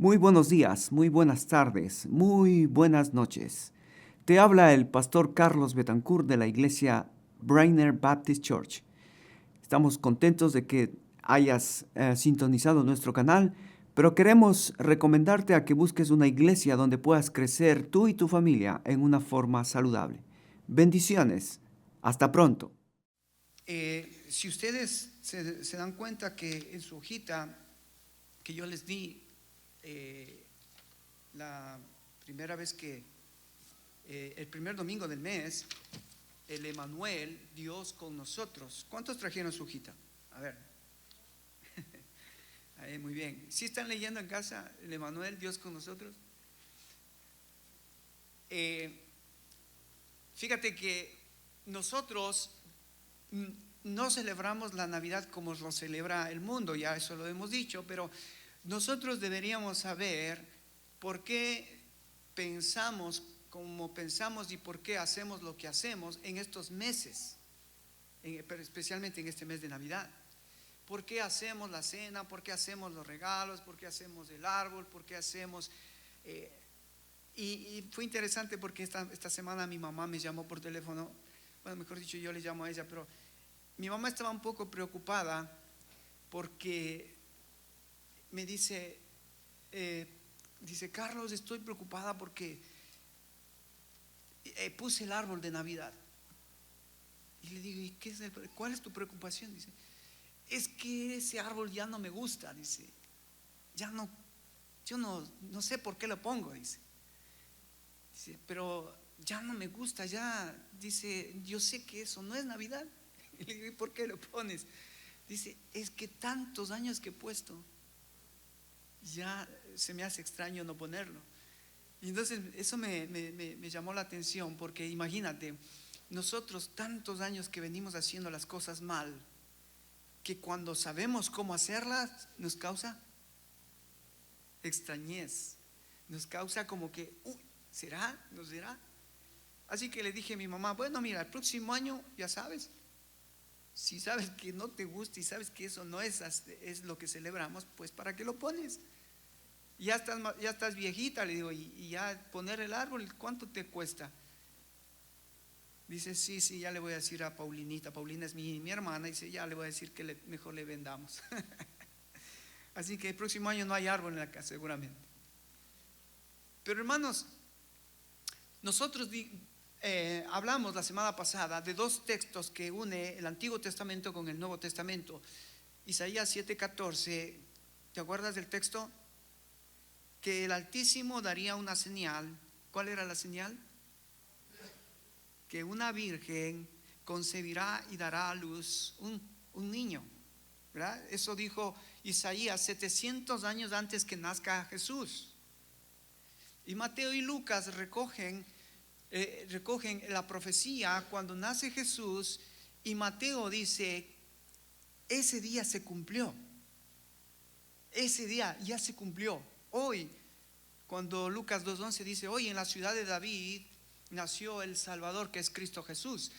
Muy buenos días, muy buenas tardes, muy buenas noches. Te habla el pastor Carlos Betancourt de la iglesia Brainer Baptist Church. Estamos contentos de que hayas sintonizado nuestro canal, pero queremos recomendarte a que busques una iglesia donde puedas crecer tú y tu familia en una forma saludable. Bendiciones. Hasta pronto. Si ustedes se dan cuenta que en su hojita que yo les di la primera vez el primer domingo del mes, el Emanuel, Dios con nosotros. ¿Cuántos trajeron su hojita? A ver. Ahí, muy bien. ¿Sí están leyendo en casa el Emanuel, Dios con nosotros? Fíjate que nosotros no celebramos la Navidad como lo celebra el mundo, ya eso lo hemos dicho, pero nosotros deberíamos saber por qué pensamos como pensamos y por qué hacemos lo que hacemos en estos meses, pero especialmente en este mes de Navidad. ¿Por qué hacemos la cena? ¿Por qué hacemos los regalos? ¿Por qué hacemos el árbol? ¿Por qué hacemos? Y fue interesante porque esta semana mi mamá me llamó por teléfono. Bueno, mejor dicho, yo le llamo a ella, pero mi mamá estaba un poco preocupada porque me dice, Carlos, estoy preocupada porque puse el árbol de Navidad. Y le digo, ¿y cuál es tu preocupación? Dice, es que ese árbol ya no me gusta, dice, ya no, yo no sé por qué lo pongo, dice, pero ya no me gusta, ya, dice, yo sé que eso no es Navidad. Y le digo, ¿y por qué lo pones? Dice, es que tantos años que he puesto, ya se me hace extraño no ponerlo. Y entonces eso me llamó la atención, porque imagínate, nosotros tantos años que venimos haciendo las cosas mal, que cuando sabemos cómo hacerlas nos causa extrañez, nos causa como que, ¿será? ¿No será? Así que le dije a mi mamá, bueno, mira, el próximo año ya sabes, si sabes que no te gusta y sabes que eso no es lo que celebramos, pues ¿para qué lo pones? Ya estás viejita, le digo, y ya poner el árbol, ¿cuánto te cuesta? Dice, sí, ya le voy a decir a Paulinita. Paulina es mi hermana. Dice, ya le voy a decir que mejor le vendamos. Así que el próximo año no hay árbol en la casa, seguramente. Pero hermanos, nosotros hablamos la semana pasada de dos textos que une el Antiguo Testamento con el Nuevo Testamento. Isaías 7:14, ¿te acuerdas del texto? Que el Altísimo daría una señal. ¿Cuál era la señal? Que una virgen concebirá y dará a luz un niño, ¿verdad? Eso dijo Isaías 700 años antes que nazca Jesús. Y Mateo y Lucas recogen la profecía cuando nace Jesús, y Mateo dice, ese día se cumplió, ese día ya se cumplió. Hoy, cuando Lucas 2:11 dice, hoy en la ciudad de David nació el Salvador, que es Cristo Jesús.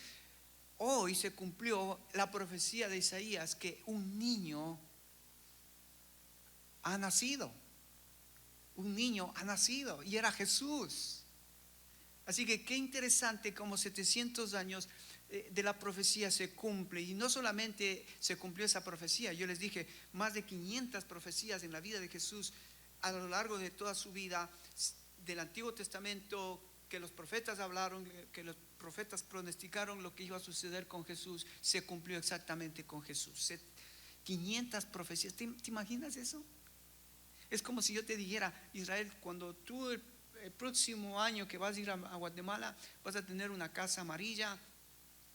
Hoy se cumplió la profecía de Isaías que un niño ha nacido. Un niño ha nacido y era Jesús. Así que qué interesante como 700 años de la profecía se cumple. Y no solamente se cumplió esa profecía, yo les dije, más de 500 profecías en la vida de Jesús a lo largo de toda su vida, del Antiguo Testamento, que los profetas hablaron, que los profetas pronosticaron lo que iba a suceder con Jesús, se cumplió exactamente con Jesús. 500 profecías, ¿te imaginas eso? Es como si yo te dijera, Israel, cuando tú el próximo año que vas a ir a Guatemala, vas a tener una casa amarilla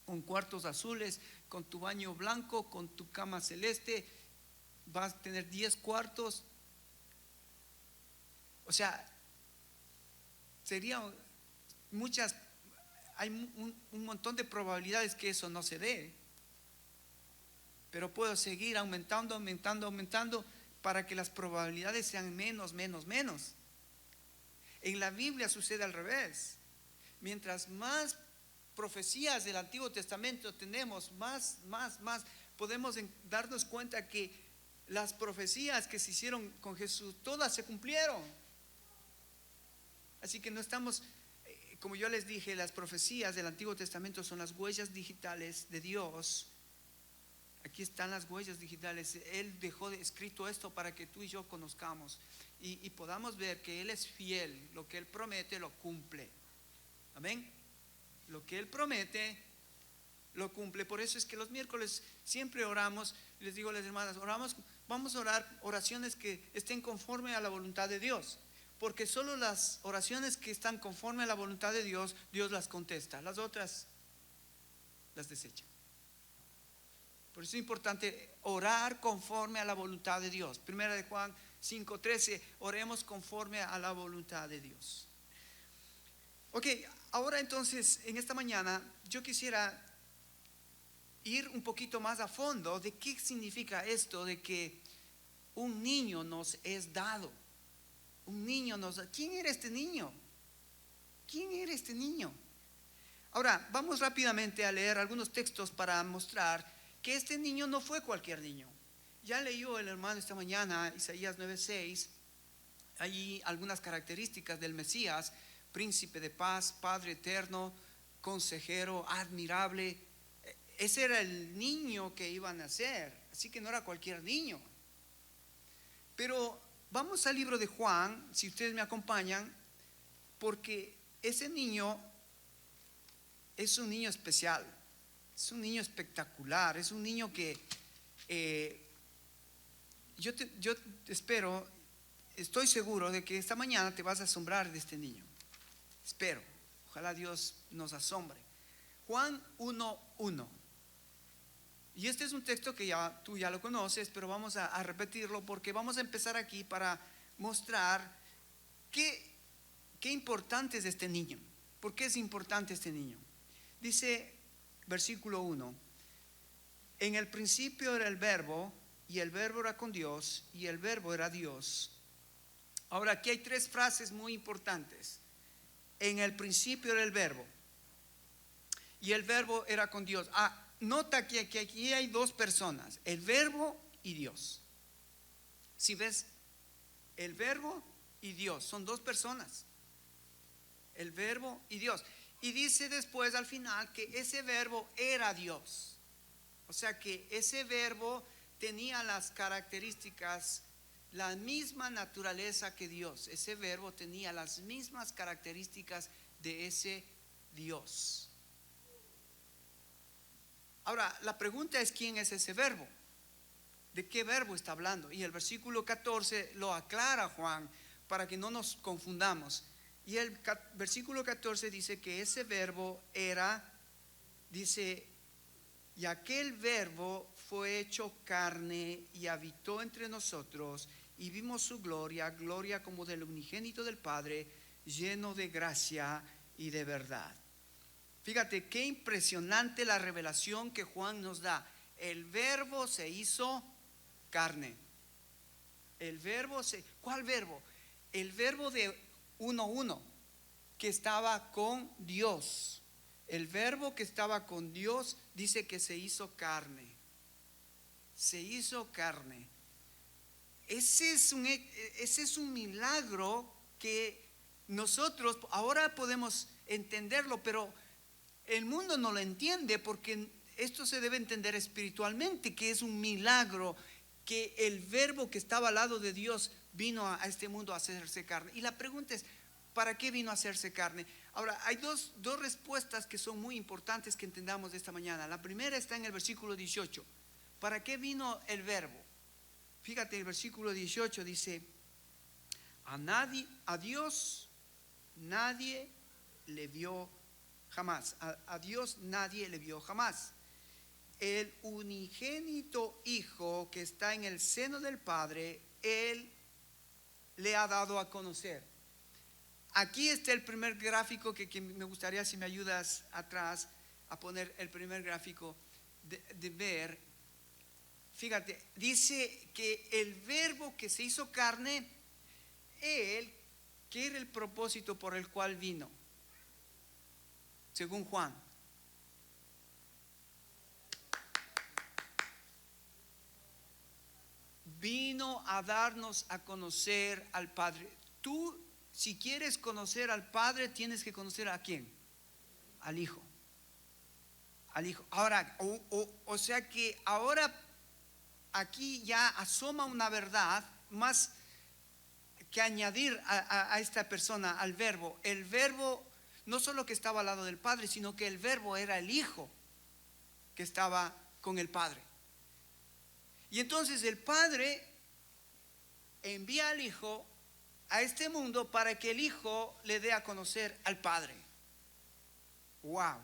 con cuartos azules, con tu baño blanco, con tu cama celeste, vas a tener 10 cuartos. O sea, hay un montón de probabilidades que eso no se dé, pero puedo seguir aumentando para que las probabilidades sean menos. En la Biblia sucede al revés. Mientras más profecías del Antiguo Testamento tenemos, más podemos darnos cuenta que las profecías que se hicieron con Jesús, todas se cumplieron. Así que no estamos, como yo les dije, las profecías del Antiguo Testamento son las huellas digitales de Dios. Aquí están las huellas digitales. Él dejó escrito esto para que tú y yo conozcamos y podamos ver que Él es fiel. Lo que Él promete lo cumple. Amén. Lo que Él promete lo cumple. Por eso es que los miércoles siempre oramos. Les digo a las hermanas, vamos a orar oraciones que estén conforme a la voluntad de Dios. Porque solo las oraciones que están conforme a la voluntad de Dios, Dios las contesta. Las otras las desecha. Por eso es importante orar conforme a la voluntad de Dios. Primera de Juan 5:13, oremos conforme a la voluntad de Dios. Ok, ahora entonces, en esta mañana, yo quisiera ir un poquito más a fondo de qué significa esto de que un niño nos es dado. Un niño nos da. ¿Quién era este niño? ¿Quién era este niño? Ahora, vamos rápidamente a leer algunos textos para mostrar que este niño no fue cualquier niño. Ya leyó el hermano esta mañana Isaías 9:6. Allí algunas características del Mesías: príncipe de paz, Padre eterno, consejero, admirable. Ese era el niño que iba a nacer, así que no era cualquier niño. Pero vamos al libro de Juan, si ustedes me acompañan, porque ese niño es un niño especial, es un niño espectacular, es un niño que yo espero, estoy seguro de que esta mañana te vas a asombrar de este niño. Espero, ojalá Dios nos asombre. Juan 1:1. Y este es un texto que tú ya lo conoces, pero vamos a repetirlo porque vamos a empezar aquí para mostrar qué importante es este niño. ¿Por qué es importante este niño? Dice versículo 1: en el principio era el verbo, y el verbo era con Dios, y el verbo era Dios. Ahora aquí hay tres frases muy importantes. En el principio era el verbo, y el verbo era con Dios. Nota que aquí hay dos personas, el verbo y Dios. Si ves, el verbo y Dios son dos personas, el verbo y Dios. Y dice después al final que ese verbo era Dios. O sea que ese verbo tenía las características, la misma naturaleza que Dios. Ese verbo tenía las mismas características de ese Dios. Ahora, la pregunta es: ¿quién es ese verbo? ¿De qué verbo está hablando? Y el versículo 14 lo aclara Juan para que no nos confundamos. Y el versículo 14 dice que ese verbo era, dice, y aquel verbo fue hecho carne y habitó entre nosotros, y vimos su gloria, gloria como del unigénito del Padre, lleno de gracia y de verdad. Fíjate qué impresionante la revelación que Juan nos da. El verbo se hizo carne. ¿Cuál verbo? El verbo de 1:1, que estaba con Dios. El verbo que estaba con Dios dice que se hizo carne. Se hizo carne. Ese es un milagro que nosotros ahora podemos entenderlo, pero el mundo no lo entiende, porque esto se debe entender espiritualmente, que es un milagro que el verbo que estaba al lado de Dios vino a este mundo a hacerse carne. Y la pregunta es: ¿para qué vino a hacerse carne? Ahora, hay dos respuestas que son muy importantes que entendamos de esta mañana. La primera está en el versículo 18. ¿Para qué vino el verbo? Fíjate, el versículo 18 dice: a Dios nadie le vio jamás. A Dios nadie le vio jamás. El unigénito Hijo que está en el seno del Padre, Él le ha dado a conocer. Aquí está el primer gráfico que me gustaría, si me ayudas atrás, a poner el primer gráfico de ver. Fíjate, dice que el verbo que se hizo carne, Él, ¿qué era el propósito por el cual vino? Según Juan. vino a darnos a conocer al Padre. Tú, si quieres conocer al Padre, tienes que conocer ¿a quién? Al Hijo. Al Hijo. Ahora, o sea que ahora aquí ya asoma una verdad más que añadir a esta persona, al Verbo. El Verbo no solo que estaba al lado del Padre, sino que el Verbo era el Hijo que estaba con el Padre. Y entonces el Padre envía al Hijo a este mundo para que el Hijo le dé a conocer al Padre. Wow.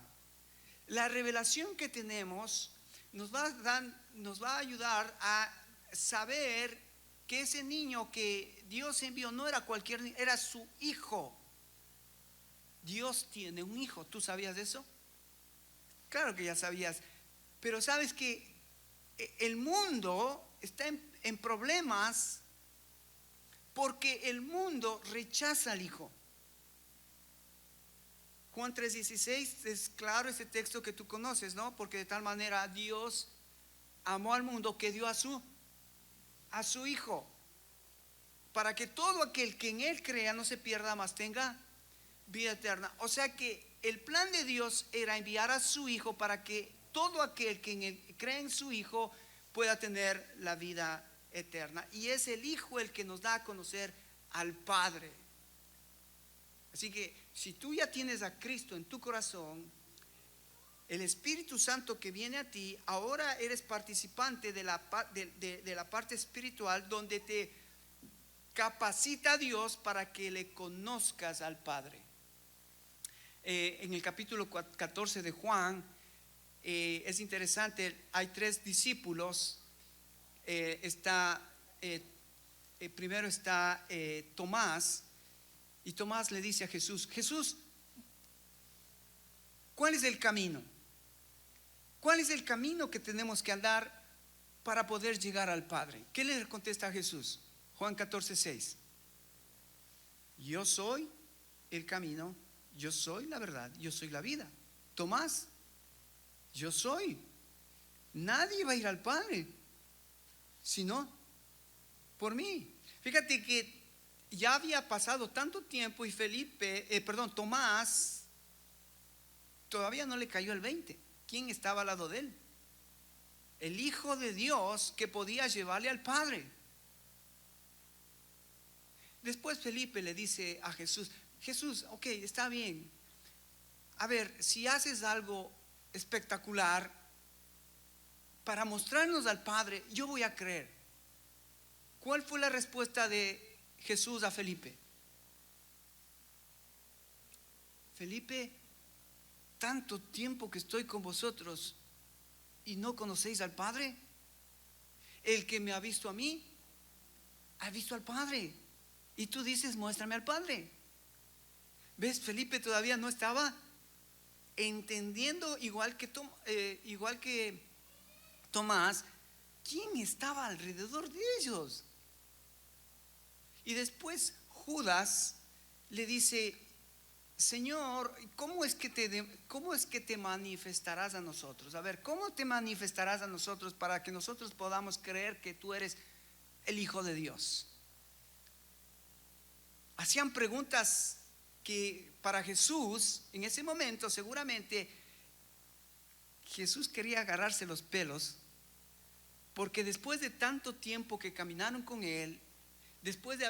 La revelación que tenemos nos va a ayudar a saber que ese niño que Dios envió no era cualquier niño, era su Hijo. Dios tiene un hijo. ¿Tú sabías de eso? Claro que ya sabías. Pero sabes que el mundo está en problemas porque el mundo rechaza al Hijo. Juan 3:16 es claro ese texto que tú conoces, ¿no? Porque de tal manera Dios amó al mundo que dio a su Hijo, para que todo aquel que en Él crea no se pierda, mas tenga vida eterna. O sea que el plan de Dios era enviar a su Hijo para que todo aquel que cree en su Hijo pueda tener la vida eterna. Y es el Hijo el que nos da a conocer al Padre. Así que si tú ya tienes a Cristo en tu corazón, el Espíritu Santo que viene a ti, ahora eres participante de la parte espiritual donde te capacita a Dios para que le conozcas al Padre. En el capítulo 14 de Juan, es interesante, hay 3 discípulos. Primero está Tomás, y Tomás le dice a Jesús: Jesús, ¿cuál es el camino? ¿Cuál es el camino que tenemos que andar para poder llegar al Padre? ¿Qué le contesta a Jesús? Juan 14:6. Yo soy el camino, yo soy la verdad, yo soy la vida. Tomás, yo soy. Nadie va a ir al Padre sino por mí. Fíjate que ya había pasado tanto tiempo y Tomás todavía no le cayó el 20. ¿Quién estaba al lado de él? El Hijo de Dios que podía llevarle al Padre. Después Felipe le dice a Jesús: Jesús, ok, está bien. A ver, si haces algo espectacular para mostrarnos al Padre, yo voy a creer. ¿Cuál fue la respuesta de Jesús a Felipe? Felipe, tanto tiempo que estoy con vosotros y no conocéis al Padre. El que me ha visto a mí, ha visto al Padre. Y tú dices: muéstrame al Padre. ¿Ves? Felipe todavía no estaba entendiendo, igual que Tomás, quién estaba alrededor de ellos. Y después Judas le dice: Señor, ¿cómo es que te manifestarás a nosotros? A ver, ¿cómo te manifestarás a nosotros para que nosotros podamos creer que tú eres el Hijo de Dios? Hacían preguntas que para Jesús, en ese momento, seguramente Jesús quería agarrarse los pelos, porque después de tanto tiempo que caminaron con Él, después de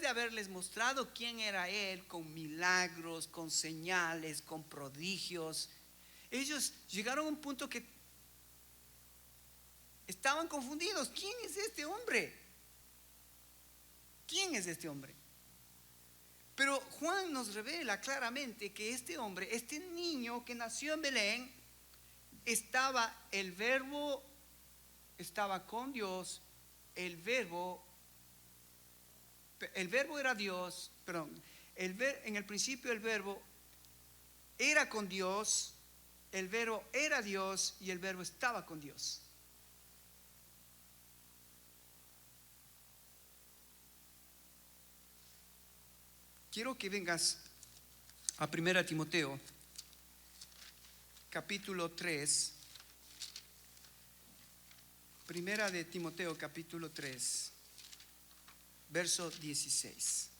haberles mostrado quién era Él, con milagros, con señales, con prodigios, ellos llegaron a un punto que estaban confundidos. ¿Quién es este hombre? ¿Quién es este hombre? Pero Juan nos revela claramente que este hombre, este niño que nació en Belén, el Verbo estaba con Dios, el Verbo era Dios, perdón, en el principio el Verbo era con Dios, el Verbo era Dios y el Verbo estaba con Dios. Quiero que vengas a 1 Timoteo, capítulo 3. Primera de Timoteo capítulo 3, verso 16.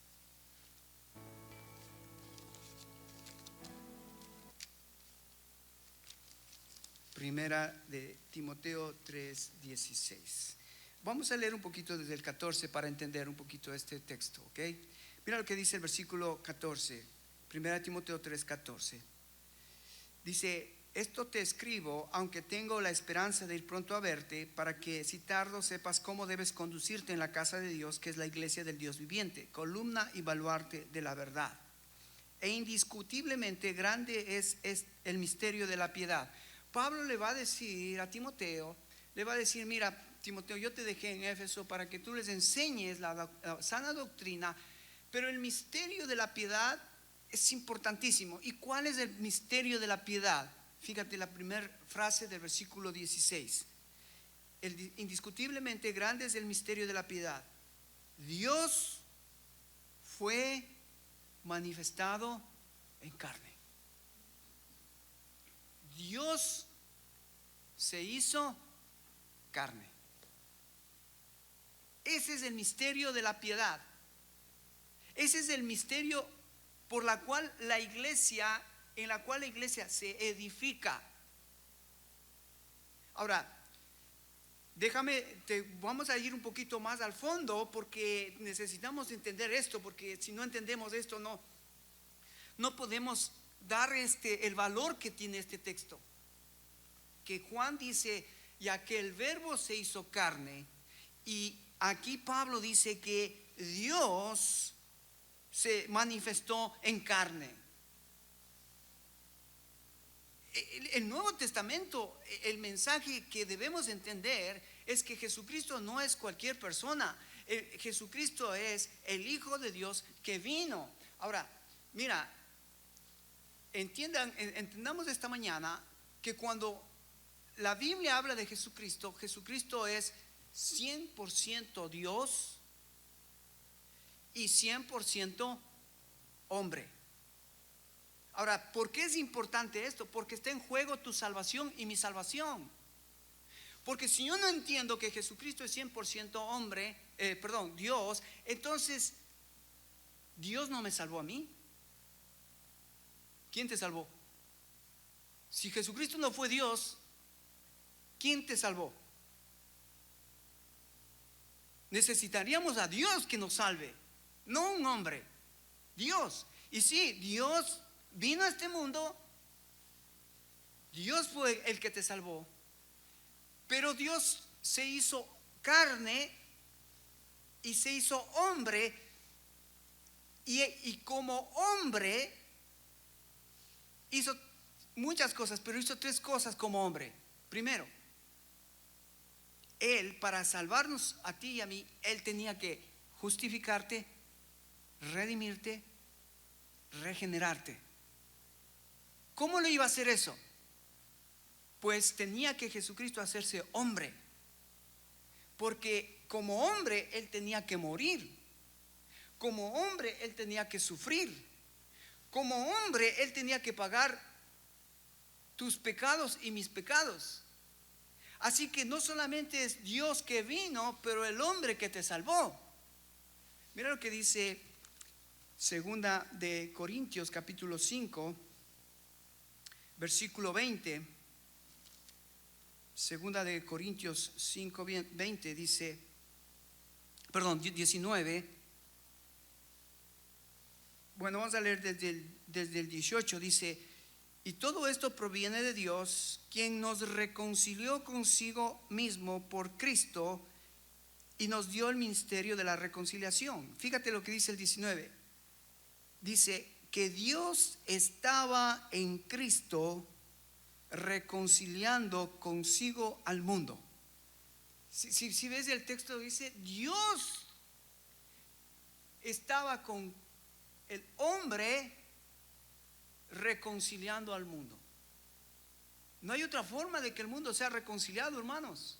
Primera de Timoteo 3, 16. Vamos a leer un poquito desde el 14 para entender un poquito este texto, ¿ok? Mira lo que dice el versículo 14, Primera de Timoteo 3, 14. Dice: esto te escribo, aunque tengo la esperanza de ir pronto a verte, para que si tardo sepas cómo debes conducirte en la casa de Dios, que es la iglesia del Dios viviente, columna y baluarte de la verdad. E indiscutiblemente grande es el misterio de la piedad. Pablo le va a decir a Timoteo, le va a decir: mira, Timoteo, yo te dejé en Éfeso para que tú les enseñes la sana doctrina, pero el misterio de la piedad es importantísimo. ¿Y cuál es el misterio de la piedad? Fíjate la primera frase del versículo 16. Indiscutiblemente grande es el misterio de la piedad. Dios fue manifestado en carne. Dios se hizo carne. Ese es el misterio de la piedad. Ese es el misterio por la cual la iglesia, en la cual la iglesia se edifica. Ahora, vamos a ir un poquito más al fondo, porque necesitamos entender esto, porque si no entendemos esto no podemos dar el valor que tiene este texto. Que Juan dice: ya que el verbo se hizo carne, y aquí Pablo dice que Dios se manifestó en carne. El Nuevo Testamento, el mensaje que debemos entender es que Jesucristo no es cualquier persona. Jesucristo es el Hijo de Dios que vino. Ahora, mira, entendamos esta mañana que cuando la Biblia habla de Jesucristo, Jesucristo es 100% Dios y 100% hombre. Ahora, ¿por qué es importante esto? Porque está en juego tu salvación y mi salvación. Porque si yo no entiendo que Jesucristo es 100% Dios, entonces Dios no me salvó a mí. ¿Quién te salvó? Si Jesucristo no fue Dios, ¿quién te salvó? Necesitaríamos a Dios que nos salve, no un hombre, Dios. Y sí, Dios vino a este mundo, Dios fue el que te salvó, pero Dios se hizo carne y se hizo hombre, y como hombre hizo muchas cosas, pero hizo 3 cosas como hombre. Primero, Él, para salvarnos a ti y a mí, Él tenía que justificarte, redimirte, regenerarte. ¿Cómo lo iba a hacer eso? Pues tenía que Jesucristo hacerse hombre, porque como hombre Él tenía que morir, como hombre Él tenía que sufrir, como hombre Él tenía que pagar tus pecados y mis pecados. Así que no solamente es Dios que vino, pero el hombre que te salvó. Mira lo que dice Segunda de Corintios capítulo 5, versículo 20. Segunda de Corintios 5, 20 dice, 19. Bueno, vamos a leer desde el 18. Dice: y todo esto proviene de Dios, quien nos reconcilió consigo mismo por Cristo y nos dio el ministerio de la reconciliación. Fíjate lo que dice el 19. Dice que Dios estaba en Cristo reconciliando consigo al mundo. Si ves el texto, dice Dios estaba con el hombre reconciliando al mundo. No hay otra forma de que el mundo sea reconciliado, hermanos.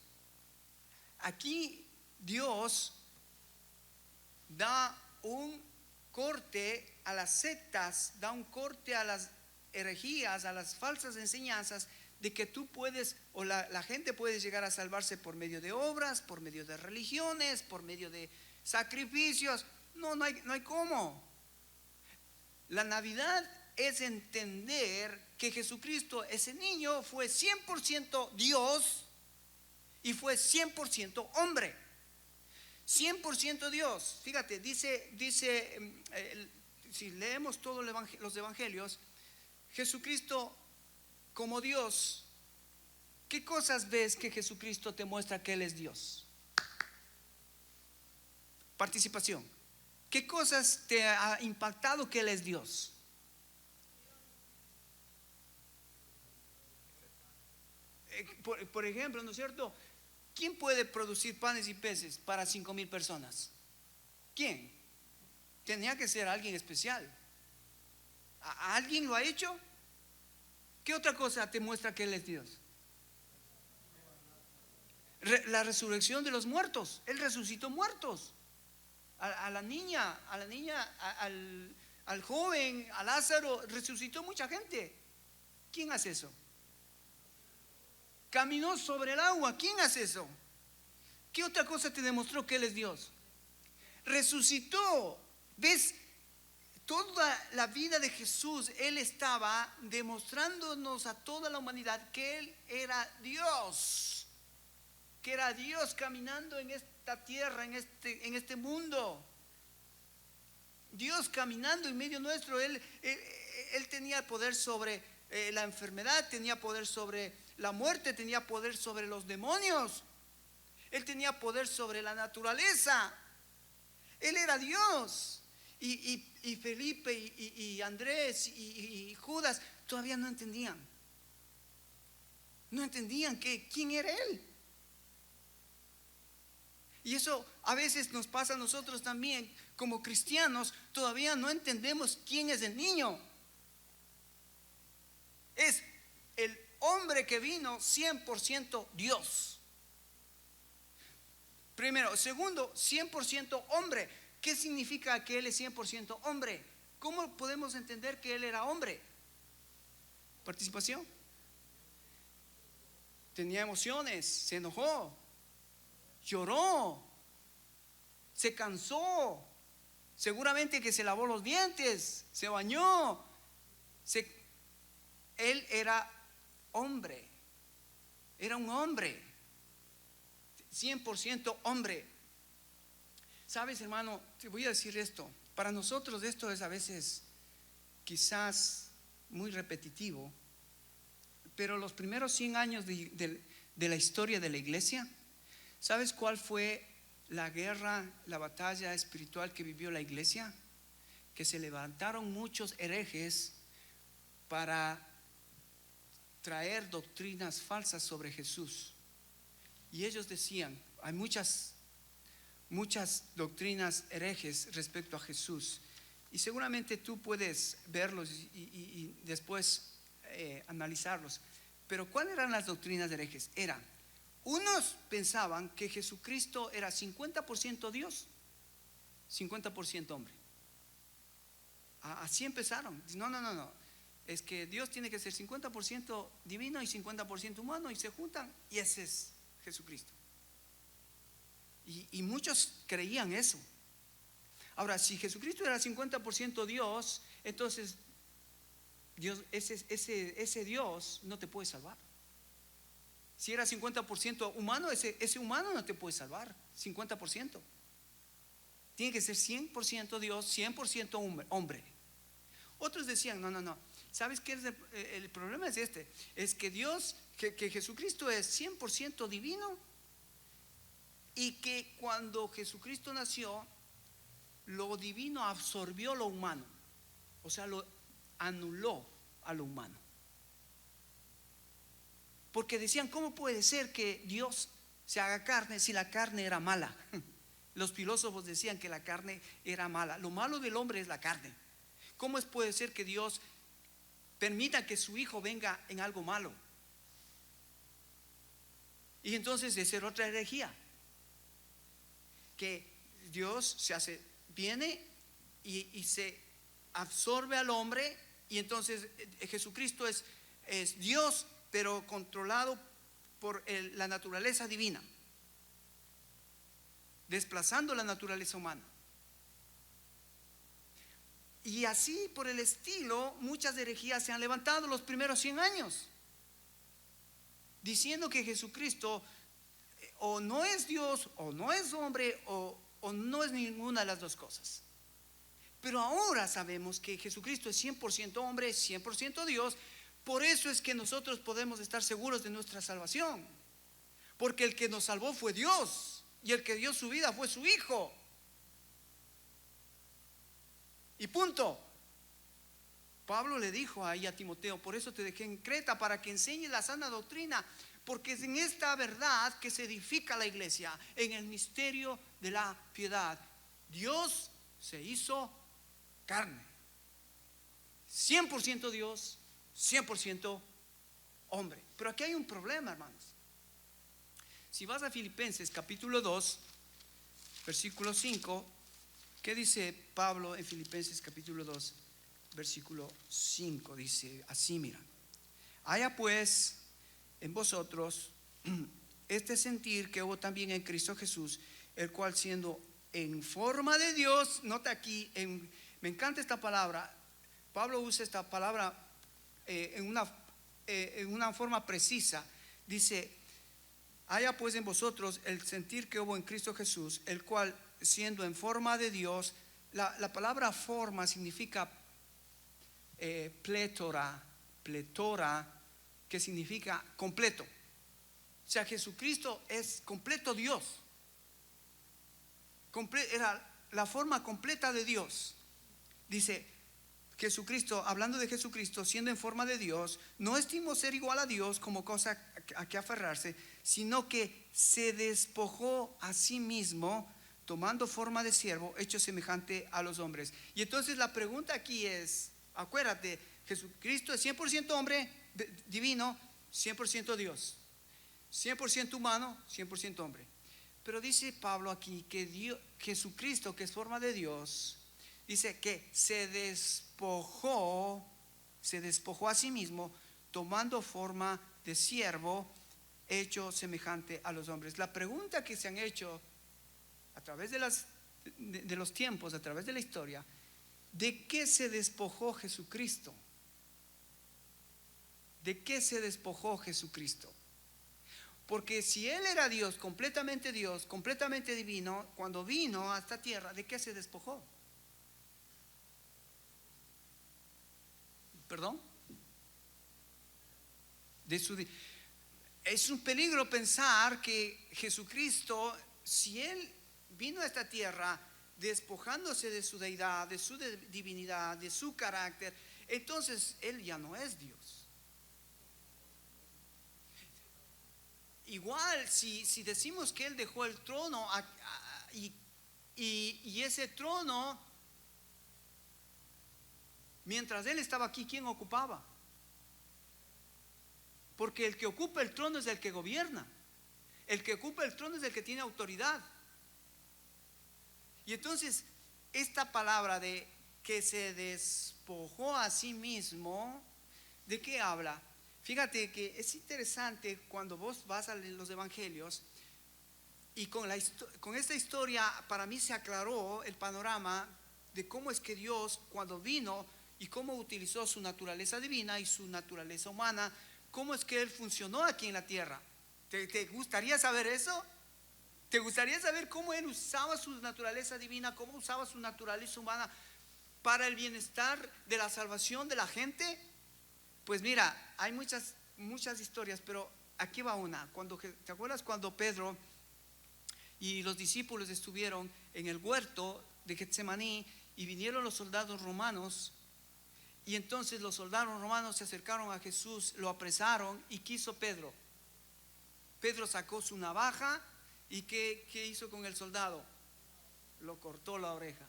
Aquí Dios da un corte a las sectas, da un corte a las herejías, a las falsas enseñanzas de que tú puedes, o la gente puede llegar a salvarse por medio de obras, por medio de religiones, por medio de sacrificios. No hay cómo. La Navidad es entender que Jesucristo, ese niño, fue 100% Dios y fue 100% hombre. 100% Dios. Fíjate, dice si leemos todos los evangelios, Jesucristo como Dios, ¿qué cosas ves que Jesucristo te muestra que Él es Dios? Participación. ¿Qué cosas te ha impactado que Él es Dios? Por ejemplo, ¿no es cierto? ¿Quién puede producir panes y peces para 5,000 personas? ¿Quién? Tenía que ser alguien especial. ¿Alguien lo ha hecho? ¿Qué otra cosa te muestra que Él es Dios? La resurrección de los muertos. Él resucitó muertos. A la niña, al joven, a Lázaro, resucitó mucha gente. ¿Quién hace eso? Caminó sobre el agua. ¿Quién hace eso? ¿Qué otra cosa te demostró que Él es Dios? Resucitó. ¿Ves? Toda la vida de Jesús, Él estaba demostrándonos a toda la humanidad que Él era Dios. Que era Dios caminando en esta tierra, en este mundo. Dios caminando en medio nuestro. Él tenía poder sobre la enfermedad, tenía poder sobre la muerte, tenía poder sobre los demonios. Él tenía poder sobre la naturaleza. Él era Dios. Y Felipe y Andrés y Judas todavía no entendían. No entendían quién era Él. Y eso a veces nos pasa a nosotros también como cristianos. Todavía no entendemos quién es el niño. Es el hombre que vino 100% Dios. Primero. Segundo, 100% hombre. ¿Qué significa que Él es 100% hombre? ¿Cómo podemos entender que Él era hombre? Participación. Tenía emociones, se enojó, lloró, se cansó, seguramente que se lavó los dientes, se bañó. Él era hombre, era un hombre, 100% hombre. Sabes, hermano, te voy a decir esto. Para nosotros esto es a veces quizás muy repetitivo, pero los primeros 100 años de la historia de la iglesia, ¿sabes cuál fue la guerra, la batalla espiritual que vivió la iglesia? Que se levantaron muchos herejes para traer doctrinas falsas sobre Jesús. Y ellos decían, hay muchas doctrinas herejes respecto a Jesús, y seguramente tú puedes verlos y después analizarlos. Pero ¿cuáles eran las doctrinas herejes? Unos pensaban que Jesucristo era 50% Dios, 50% hombre. Así empezaron. No, es que Dios tiene que ser 50% divino y 50% humano, y se juntan, y ese es Jesucristo. Y muchos creían eso. Ahora, si Jesucristo era 50% Dios, entonces Dios, ese Dios no te puede salvar. Si era 50% humano, ese humano no te puede salvar. 50%. Tiene que ser 100% Dios, 100% hombre. Otros decían, no. ¿Sabes qué es el problema? Es que Dios, que Jesucristo es 100% divino, y que cuando Jesucristo nació, lo divino absorbió lo humano, o sea, lo anuló a lo humano. Porque decían, ¿cómo puede ser que Dios se haga carne si la carne era mala? Los filósofos decían que la carne era mala. Lo malo del hombre es la carne. ¿Cómo puede ser que Dios permita que su hijo venga en algo malo? Y entonces esa era otra herejía, que Dios viene y se absorbe al hombre, y entonces Jesucristo es Dios pero controlado por la naturaleza divina, desplazando la naturaleza humana. Y así por el estilo, muchas herejías se han levantado los primeros 100 años, diciendo que Jesucristo o no es Dios, o no es hombre, o no es ninguna de las dos cosas. Pero ahora sabemos que Jesucristo es 100% hombre, 100% Dios. Por eso es que nosotros podemos estar seguros de nuestra salvación, porque el que nos salvó fue Dios, y el que dio su vida fue su Hijo. Y punto. Pablo le dijo ahí a Timoteo: por eso te dejé en Creta, para que enseñes la sana doctrina, porque es en esta verdad que se edifica la iglesia, en el misterio de la piedad. Dios se hizo carne, 100% Dios, 100% hombre. Pero aquí hay un problema, hermanos. Si vas a Filipenses capítulo 2, versículo 5, ¿qué dice Pablo en Filipenses capítulo 2, versículo 5? Dice así, mira: haya pues en vosotros este sentir que hubo también en Cristo Jesús, el cual siendo en forma de Dios, nota aquí, me encanta esta palabra. Pablo usa esta palabra en una forma precisa. Dice: haya pues en vosotros el sentir que hubo en Cristo Jesús, el cual siendo en forma de Dios. La palabra forma significa pletora, que significa completo. O sea, Jesucristo es completo Dios. Era la forma completa de Dios. Dice Jesucristo, hablando de Jesucristo, siendo en forma de Dios, no estimó ser igual a Dios como cosa a que aferrarse, sino que se despojó a sí mismo, tomando forma de siervo, hecho semejante a los hombres. Y entonces la pregunta aquí es, acuérdate, Jesucristo es 100% hombre divino, 100% Dios, 100% humano, 100% hombre. Pero dice Pablo aquí que Jesucristo, que es forma de Dios, dice que se despojó a sí mismo, tomando forma de siervo, hecho semejante a los hombres. La pregunta que se han hecho a través de los tiempos, a través de la historia: ¿de qué se despojó Jesucristo? ¿De qué se despojó Jesucristo? Porque si Él era Dios, completamente divino, cuando vino a esta tierra, ¿de qué se despojó? ¿Perdón? Es un peligro pensar que Jesucristo, si Él vino a esta tierra despojándose de su deidad, de su divinidad, de su carácter, entonces Él ya no es Dios. Igual si decimos que Él dejó el trono y ese trono, mientras Él estaba aquí, ¿quién ocupaba? Porque el que ocupa el trono es el que gobierna. El que ocupa el trono es el que tiene autoridad. Y entonces esta palabra de que se despojó a sí mismo, ¿de qué habla? Fíjate que es interesante cuando vos vas a leer los evangelios, y con esta historia para mí se aclaró el panorama de cómo es que Dios, cuando vino y cómo utilizó su naturaleza divina y su naturaleza humana, cómo es que Él funcionó aquí en la tierra. ¿Te gustaría saber eso? ¿Te gustaría saber cómo Él usaba su naturaleza divina, cómo usaba su naturaleza humana para el bienestar de la salvación de la gente? Pues mira, hay muchas historias, pero aquí va una. ¿Te acuerdas cuando Pedro y los discípulos estuvieron en el huerto de Getsemaní y vinieron los soldados romanos? Y entonces los soldados romanos se acercaron a Jesús, lo apresaron, y ¿qué hizo Pedro? Pedro sacó su navaja y ¿qué hizo con el soldado? Lo cortó la oreja.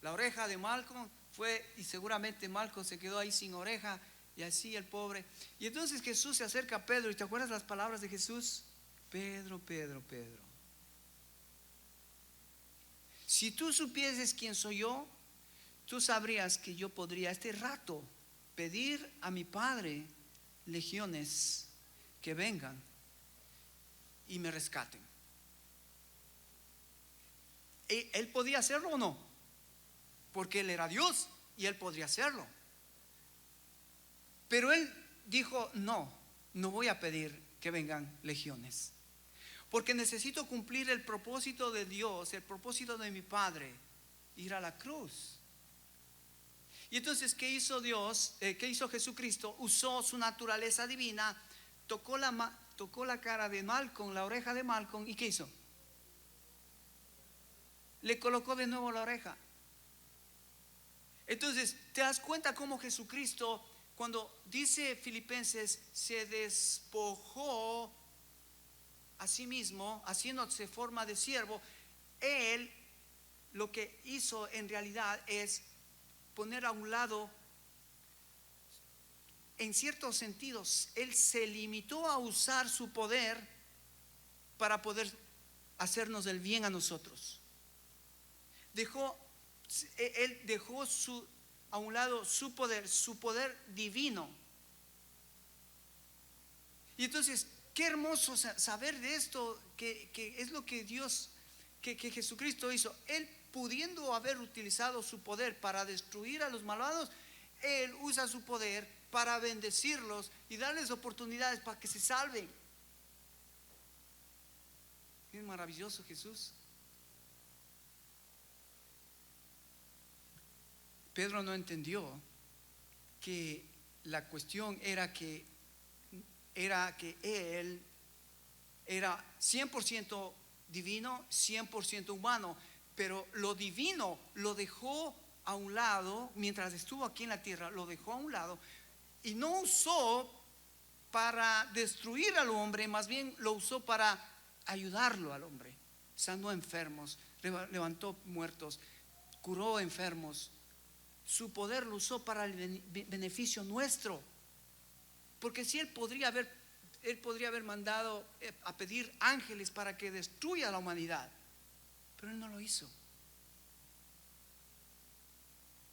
La oreja de Malco fue, y seguramente Malco se quedó ahí sin oreja, y así el pobre. Y entonces Jesús se acerca a Pedro, y ¿te acuerdas las palabras de Jesús? Pedro, Pedro, Pedro, si tú supieses quién soy yo, tú sabrías que yo podría a este rato pedir a mi Padre legiones que vengan y me rescaten. ¿Él podía hacerlo o no? Porque él era Dios y él podría hacerlo. Pero él dijo, no voy a pedir que vengan legiones, porque necesito cumplir el propósito de Dios, el propósito de mi Padre, ir a la cruz. Y entonces, ¿qué hizo Dios? ¿Qué hizo Jesucristo? Usó su naturaleza divina, tocó la cara de Malcolm, la oreja de Malcolm, ¿y qué hizo? Le colocó de nuevo la oreja. Entonces, ¿te das cuenta cómo Jesucristo, cuando dice Filipenses, se despojó a sí mismo, haciéndose forma de siervo? Él lo que hizo en realidad es poner a un lado, en ciertos sentidos, él se limitó a usar su poder para poder hacernos el bien a nosotros. Él dejó a un lado su poder divino. Y entonces, qué hermoso saber de esto, que es lo que que Jesucristo hizo. Él, pudiendo haber utilizado su poder para destruir a los malvados, él usa su poder para bendecirlos y darles oportunidades para que se salven. Es maravilloso Jesús. Pedro no entendió que la cuestión era que él era 100% divino, 100% humano, pero lo divino lo dejó a un lado mientras estuvo aquí en la tierra, lo dejó a un lado y no usó para destruir al hombre, más bien lo usó para ayudarlo al hombre. Sanó enfermos, levantó muertos, curó enfermos. Su poder lo usó para el beneficio nuestro, porque si él podría haber mandado a pedir ángeles para que destruya a la humanidad, pero él no lo hizo.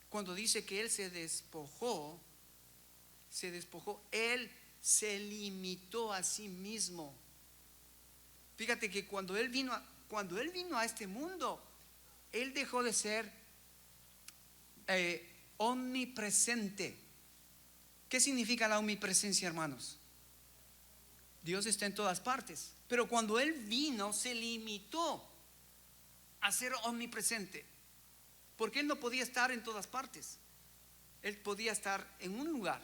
Cuando dice que él se despojó, él se limitó a sí mismo. Fíjate que cuando él vino a este mundo, él dejó de ser omnipresente. ¿Qué significa la omnipresencia, hermanos? Dios está en todas partes, pero cuando él vino se limitó a ser omnipresente, porque él no podía estar en todas partes. Él podía estar en un lugar,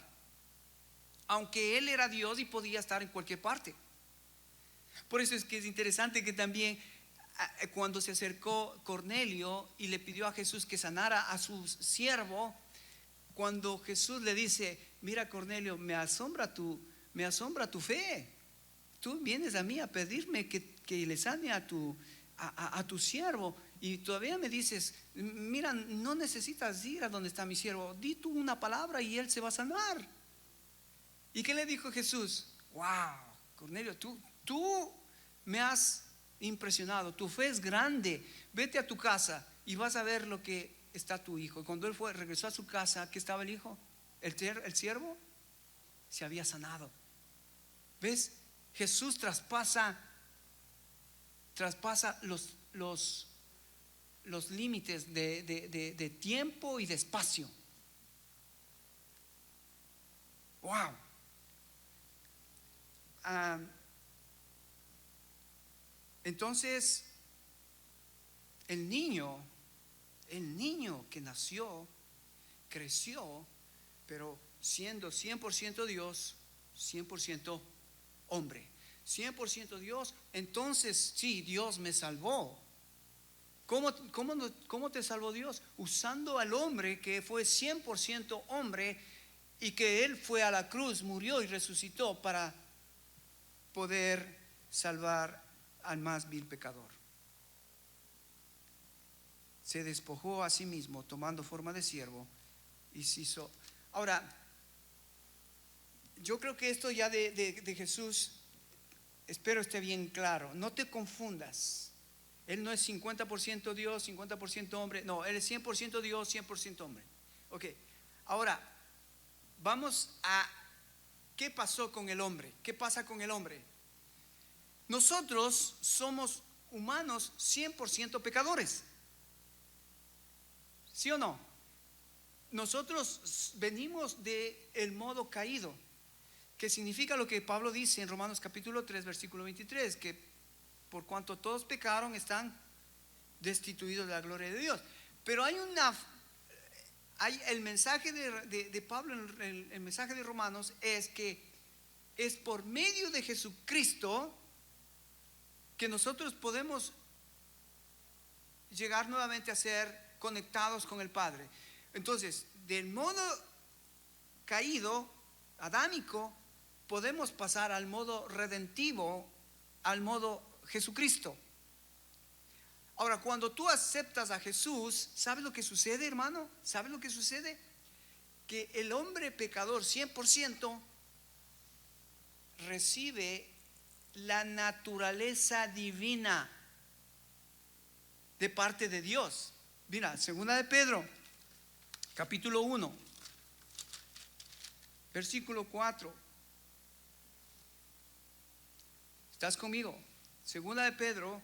aunque él era Dios y podía estar en cualquier parte. Por eso es que es interesante que también cuando se acercó Cornelio y le pidió a Jesús que sanara a su siervo, cuando Jesús le dice: mira, Cornelio, me asombra tu fe. Tú vienes a mí a pedirme que le sane a tu siervo, y todavía me dices: mira, no necesitas ir a donde está mi siervo, di tú una palabra y él se va a sanar. ¿Y qué le dijo Jesús? Wow, Cornelio, tú me has impresionado, tu fe es grande, vete a tu casa y vas a ver lo que está tu hijo. Y cuando él regresó a su casa, ¿qué estaba el hijo? El siervo se había sanado. ¿Ves? Jesús traspasa los límites de tiempo y de espacio. Wow. Entonces, el niño que nació, creció, pero siendo 100% Dios, 100% hombre, 100% Dios. Entonces, sí, Dios me salvó. ¿Cómo te salvó Dios? Usando al hombre que fue 100% hombre y que él fue a la cruz, murió y resucitó para poder salvar al más vil pecador. Se despojó a sí mismo tomando forma de siervo y se hizo. Ahora, yo creo que esto ya de Jesús, espero esté bien claro. No te confundas. Él no es 50% Dios, 50% hombre. No, él es 100% Dios, 100% hombre. Ok, ahora vamos a ¿qué pasó con el hombre? ¿Qué pasa con el hombre? Nosotros somos humanos 100% pecadores. ¿Sí o no? Nosotros venimos del modo caído, que significa lo que Pablo dice en Romanos capítulo 3, versículo 23, que por cuanto todos pecaron están destituidos de la gloria de Dios. Pero hay el mensaje de Pablo, el mensaje de Romanos es que es por medio de Jesucristo que nosotros podemos llegar nuevamente a ser conectados con el Padre. Entonces, del modo caído, adámico, podemos pasar al modo redentivo, al modo Jesucristo. Ahora, cuando tú aceptas a Jesús, ¿sabes lo que sucede, hermano? ¿Sabes lo que sucede? Que el hombre pecador 100% recibe la naturaleza divina de parte de Dios. Mira, segunda de Pedro, capítulo 1, versículo 4. ¿Estás conmigo? Segunda de Pedro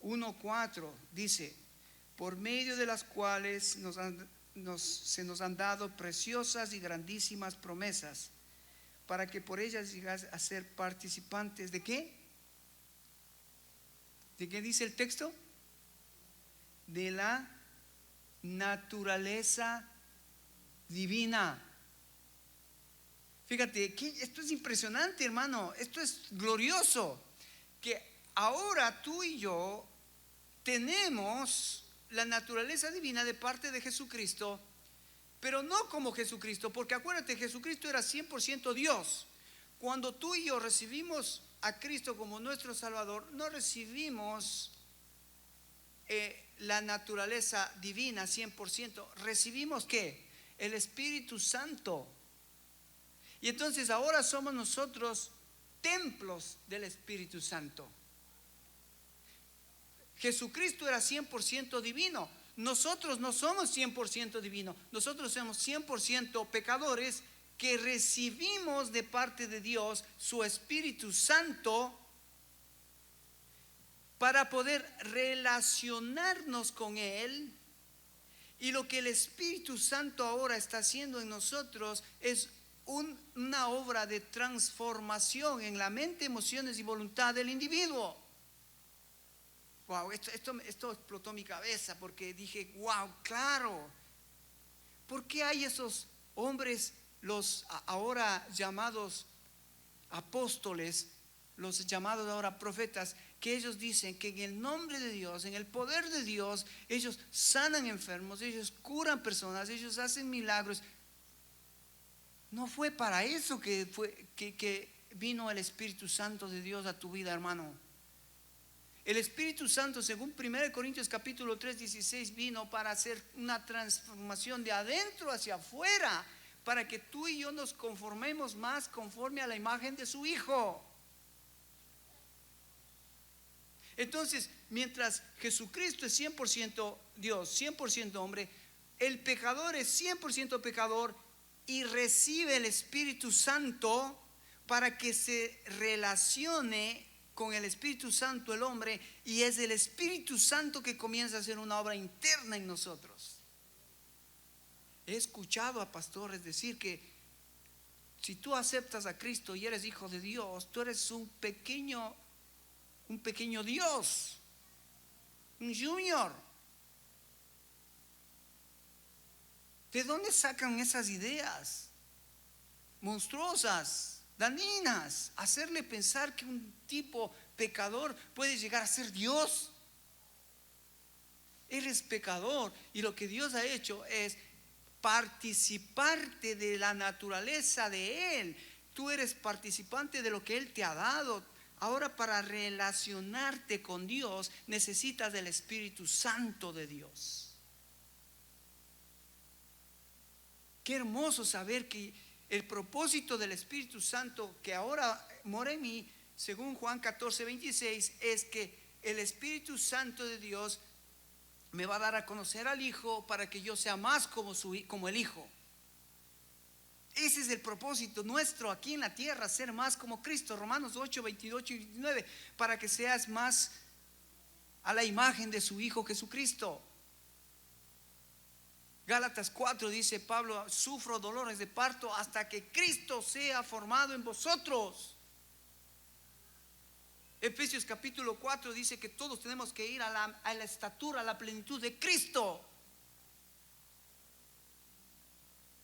1:4 dice: por medio de las cuales se nos han dado preciosas y grandísimas promesas, para que por ellas llegas a ser participantes ¿de qué? ¿De qué dice el texto? De la naturaleza divina. Fíjate, esto es impresionante, hermano. Esto es glorioso. Que ahora tú y yo tenemos la naturaleza divina de parte de Jesucristo, pero no como Jesucristo, porque acuérdate, Jesucristo era 100% Dios. Cuando tú y yo recibimos a Cristo como nuestro Salvador, no recibimos la naturaleza divina 100%. ¿Recibimos qué? El Espíritu Santo. Y entonces ahora somos nosotros templos del Espíritu Santo. Jesucristo era 100% divino. Nosotros no somos 100% divinos. Nosotros somos 100% pecadores que recibimos de parte de Dios su Espíritu Santo para poder relacionarnos con Él. Y lo que el Espíritu Santo ahora está haciendo en nosotros es una obra de transformación en la mente, emociones y voluntad del individuo. Wow, esto explotó mi cabeza porque dije, wow, claro. ¿Por qué hay esos hombres, los ahora llamados apóstoles, los llamados ahora profetas, que ellos dicen que en el nombre de Dios, en el poder de Dios, ellos sanan enfermos, ellos curan personas, ellos hacen milagros? No fue para eso que vino el Espíritu Santo de Dios a tu vida, hermano. El Espíritu Santo, según 1 Corintios capítulo 3, 16, vino para hacer una transformación de adentro hacia afuera, para que tú y yo nos conformemos más conforme a la imagen de su Hijo. Entonces, mientras Jesucristo es 100% Dios, 100% hombre, el pecador es 100% pecador y recibe el Espíritu Santo para que se relacione con el Espíritu Santo el hombre, y es el Espíritu Santo que comienza a hacer una obra interna en nosotros. He escuchado a pastores decir que si tú aceptas a Cristo y eres hijo de Dios, tú eres un pequeño Dios, un junior. ¿De dónde sacan esas ideas monstruosas, dañinas? Hacerle pensar que un tipo pecador puede llegar a ser Dios. Eres pecador y lo que Dios ha hecho es participarte de la naturaleza de Él. Tú eres participante de lo que Él te ha dado. Ahora, para relacionarte con Dios necesitas del Espíritu Santo de Dios. Qué hermoso saber que el propósito del Espíritu Santo que ahora mora en mí, según Juan 14, 26, es que el Espíritu Santo de Dios me va a dar a conocer al Hijo para que yo sea más como el Hijo. Ese es el propósito nuestro aquí en la tierra, ser más como Cristo. Romanos 8, 28 y 29, para que seas más a la imagen de su Hijo Jesucristo. Gálatas 4 dice Pablo: sufro dolores de parto hasta que Cristo sea formado en vosotros. Efesios capítulo 4 dice que todos tenemos que ir a la estatura, a la plenitud de Cristo.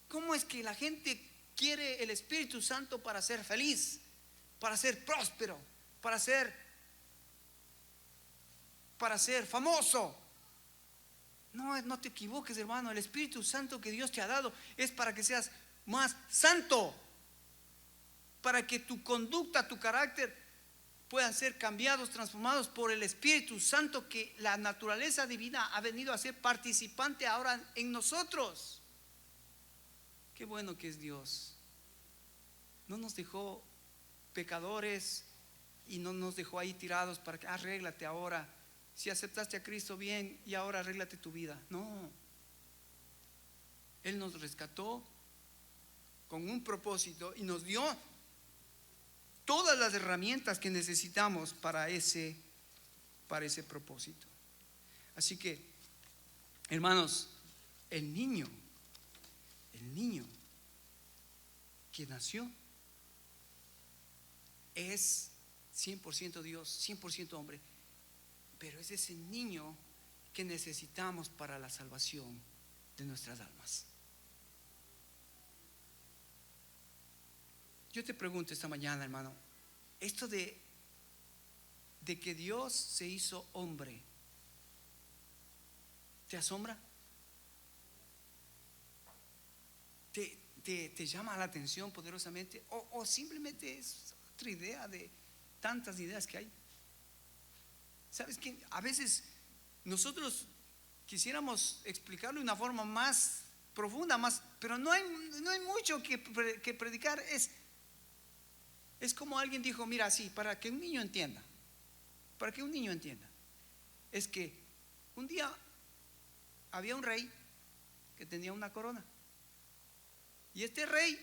¿Cómo es que la gente quiere el Espíritu Santo para ser feliz, para ser próspero, para ser famoso? No te equivoques, hermano. El Espíritu Santo que Dios te ha dado es para que seas más santo, para que tu conducta, tu carácter puedan ser cambiados, transformados por el Espíritu Santo, que la naturaleza divina ha venido a ser participante ahora en nosotros. Qué bueno que es Dios. No nos dejó pecadores y no nos dejó ahí tirados para que arréglate ahora. Si aceptaste a Cristo, bien, y ahora arréglate tu vida. No. Él nos rescató con un propósito y nos dio todas las herramientas que necesitamos para ese propósito. Así que, hermanos, el niño que nació es 100% Dios, 100% hombre, pero es ese niño que necesitamos para la salvación de nuestras almas. Yo te pregunto esta mañana, hermano, esto de que Dios se hizo hombre, ¿te asombra? ¿Te llama la atención poderosamente? ¿O simplemente es otra idea de tantas ideas que hay? ¿Sabes qué? A veces nosotros quisiéramos explicarlo de una forma más profunda, pero no hay mucho que predicar. Es como alguien dijo: mira, sí, para que un niño entienda, es que un día había un rey que tenía una corona. Y este rey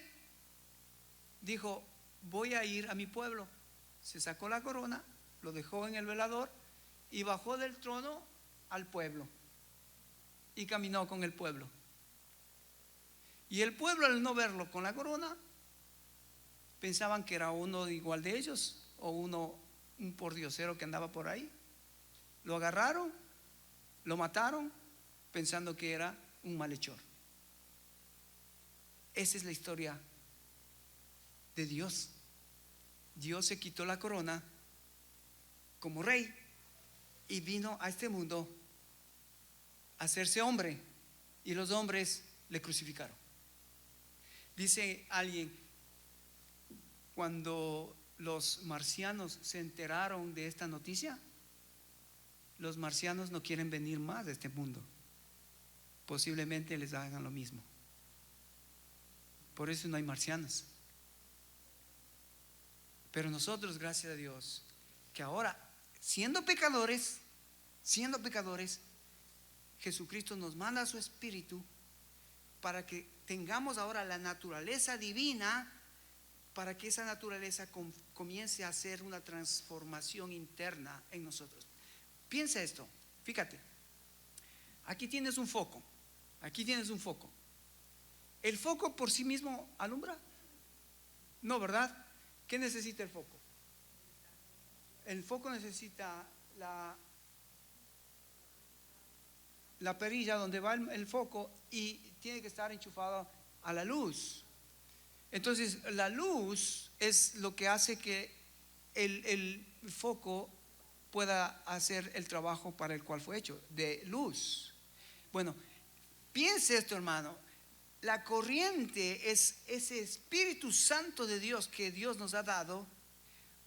dijo: voy a ir a mi pueblo. Se sacó la corona, lo dejó en el velador y bajó del trono al pueblo y caminó con el pueblo. Y el pueblo, al no verlo con la corona, pensaban que era uno igual de ellos, o un pordiosero que andaba por ahí. Lo agarraron, lo mataron, pensando que era un malhechor. Esa es la historia de Dios. Dios se quitó la corona como rey y vino a este mundo a hacerse hombre, y los hombres le crucificaron. Dice alguien: cuando los marcianos se enteraron de esta noticia, los marcianos no quieren venir más de este mundo. Posiblemente les hagan lo mismo. Por eso no hay marcianos. Pero nosotros, gracias a Dios, que ahora, siendo pecadores, Jesucristo nos manda a su Espíritu para que tengamos ahora la naturaleza divina, para que esa naturaleza comience a hacer una transformación interna en nosotros. Piensa esto, fíjate. Aquí tienes un foco. ¿El foco por sí mismo alumbra? No, ¿verdad? ¿Qué necesita el foco? El foco necesita la perilla donde va el foco, y tiene que estar enchufado a la luz. Entonces, la luz es lo que hace que el foco pueda hacer el trabajo para el cual fue hecho, de luz. Bueno, piense esto, hermano. La corriente es ese Espíritu Santo de Dios que Dios nos ha dado,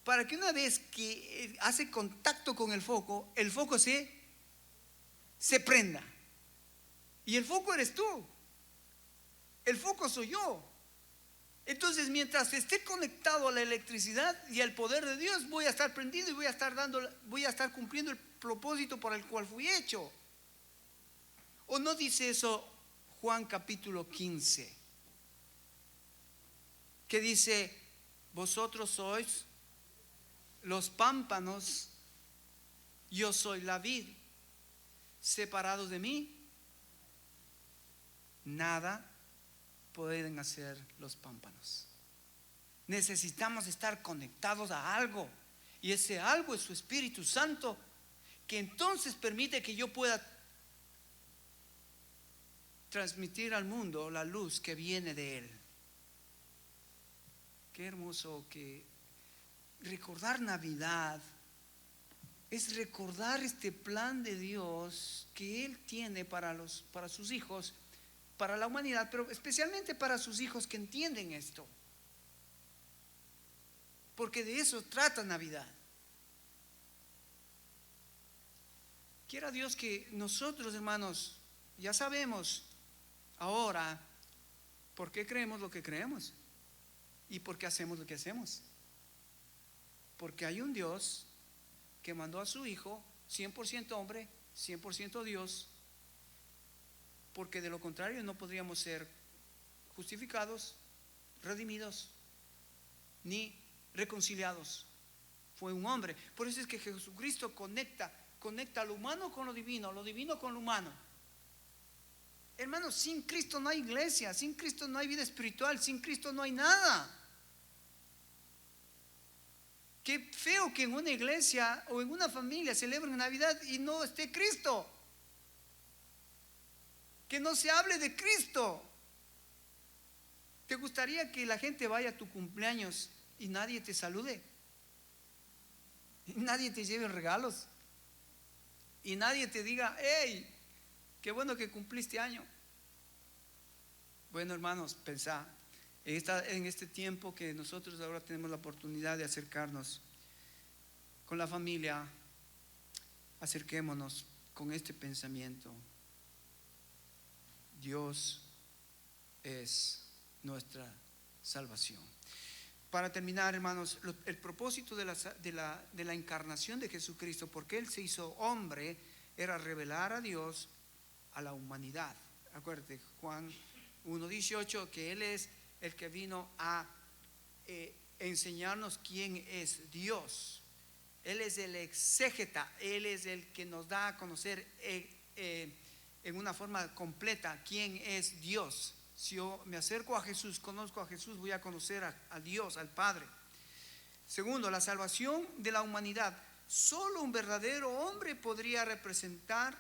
para que una vez que hace contacto con el foco se prenda. Y el foco eres tú, el foco soy yo. Entonces, mientras esté conectado a la electricidad y al poder de Dios, voy a estar prendido y voy a estar cumpliendo el propósito para el cual fui hecho. ¿O no dice eso Juan capítulo 15? que dice, vosotros sois los pámpanos, yo soy la vid, separados de mí, nada pueden hacer los pámpanos. Necesitamos estar conectados a algo, y ese algo es su Espíritu Santo, que entonces permite que yo pueda transmitir al mundo la luz que viene de Él. Qué hermoso que recordar Navidad es recordar este plan de Dios que Él tiene para sus hijos, para la humanidad, pero especialmente para sus hijos que entienden esto. Porque de eso trata Navidad. Quiera Dios que nosotros, hermanos, ya sabemos ahora por qué creemos lo que creemos y por qué hacemos lo que hacemos. Porque hay un Dios que mandó a su Hijo 100% hombre, 100% Dios, porque de lo contrario no podríamos ser justificados, redimidos, ni reconciliados. Fue un hombre. Por eso es que Jesucristo conecta lo humano con lo divino con lo humano. Hermanos, sin Cristo no hay iglesia, sin Cristo no hay vida espiritual, sin Cristo no hay nada. Qué feo que en una iglesia o en una familia celebren Navidad y no esté Cristo. Que no se hable de Cristo. ¿Te gustaría que la gente vaya a tu cumpleaños y nadie te salude? Y nadie te lleve regalos. Y nadie te diga, hey, qué bueno que cumpliste año. Bueno, hermanos, pensá en este tiempo que nosotros ahora tenemos la oportunidad de acercarnos con la familia, acerquémonos con este pensamiento. Dios es nuestra salvación. Para terminar, hermanos, el propósito de la encarnación de Jesucristo, porque Él se hizo hombre, era revelar a Dios a la humanidad. Acuérdate, Juan 1:18, que Él es el que vino a enseñarnos quién es Dios. Él es el exégeta, Él es el que nos da a conocer en una forma completa quién es Dios. Si yo me acerco a Jesús, conozco a Jesús, voy a conocer a Dios, al Padre. Segundo, la salvación de la humanidad. Solo un verdadero hombre podría representar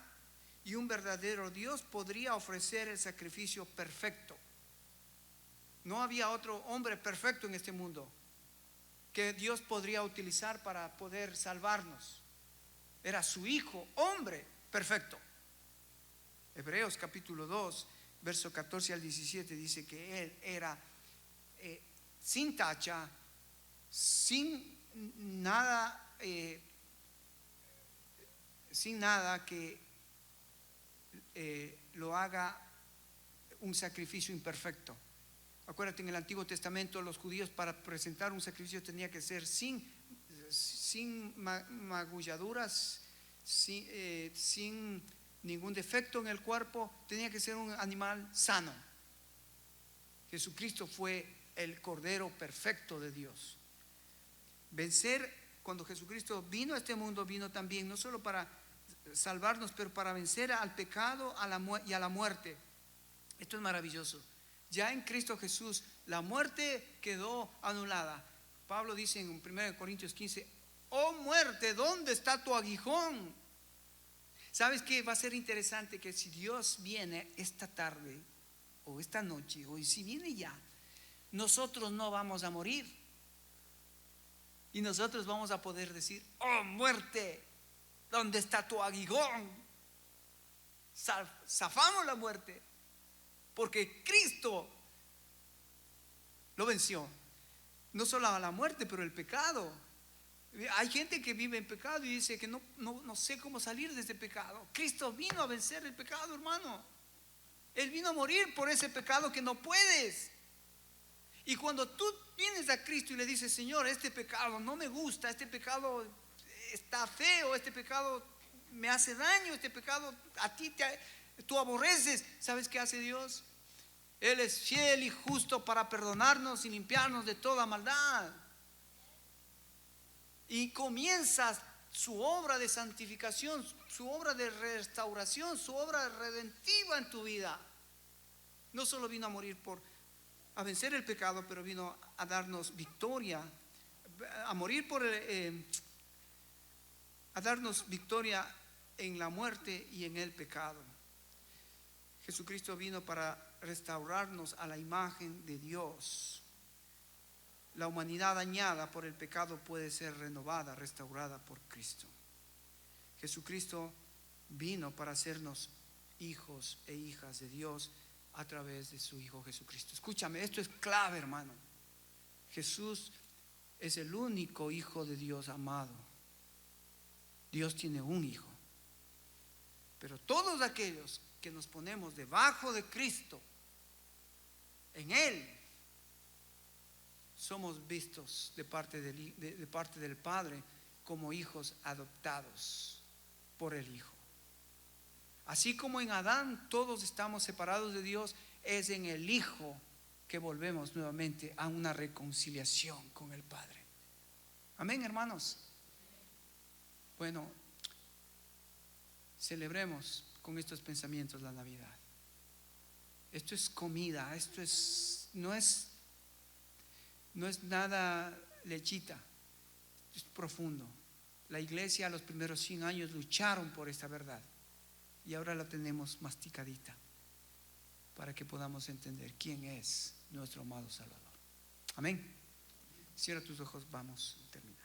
y un verdadero Dios podría ofrecer el sacrificio perfecto. No había otro hombre perfecto en este mundo que Dios podría utilizar para poder salvarnos. Era su Hijo, hombre perfecto. Hebreos capítulo 2, verso 14 al 17 dice que Él era sin tacha, sin nada que lo haga un sacrificio imperfecto. Acuérdate, en el Antiguo Testamento los judíos para presentar un sacrificio tenía que ser sin magulladuras, sin ningún defecto en el cuerpo, tenía que ser un animal sano. Jesucristo fue el Cordero perfecto de Dios. Cuando Jesucristo vino a este mundo, vino también no solo para salvarnos, pero para vencer al pecado y a la muerte. Esto es maravilloso. Ya en Cristo Jesús la muerte quedó anulada. Pablo dice en 1 Corintios 15, oh muerte, ¿dónde está tu aguijón? ¿Sabes qué? Va a ser interesante que si Dios viene esta tarde o esta noche, o si viene ya, nosotros no vamos a morir. Y nosotros vamos a poder decir, oh muerte, ¿dónde está tu aguijón? Zafamos la muerte, porque Cristo lo venció. No solo a la muerte, pero el pecado. Hay gente que vive en pecado y dice que no sé cómo salir de este pecado. Cristo vino a vencer el pecado, hermano. Él vino a morir por ese pecado que no puedes. Y cuando tú vienes a Cristo y le dices, Señor, este pecado no me gusta, este pecado está feo, este pecado me hace daño, este pecado a ti tú aborreces, ¿sabes qué hace Dios? Él es fiel y justo para perdonarnos y limpiarnos de toda maldad. Y comienza su obra de santificación, su obra de restauración, su obra redentiva en tu vida. No solo vino a morir a vencer el pecado, pero vino a darnos victoria, a morir a darnos victoria en la muerte y en el pecado. Jesucristo vino para restaurarnos a la imagen de Dios. La humanidad dañada por el pecado puede ser renovada, restaurada por Cristo. Jesucristo vino para hacernos hijos e hijas de Dios a través de su Hijo Jesucristo. Escúchame, esto es clave, hermano. Jesús es el único Hijo de Dios amado. Dios tiene un Hijo. Pero todos aquellos que nos ponemos debajo de Cristo, en Él, somos vistos de parte del Padre como hijos adoptados por el Hijo. Así como en Adán todos estamos separados de Dios, es en el Hijo que volvemos nuevamente a una reconciliación con el Padre. Amén, hermanos. Bueno, celebremos con estos pensamientos la Navidad. Esto es comida, no es nada lechita, es profundo. La iglesia a los primeros 100 años lucharon por esta verdad y ahora la tenemos masticadita para que podamos entender quién es nuestro amado Salvador. Amén. Cierra tus ojos, vamos a terminar.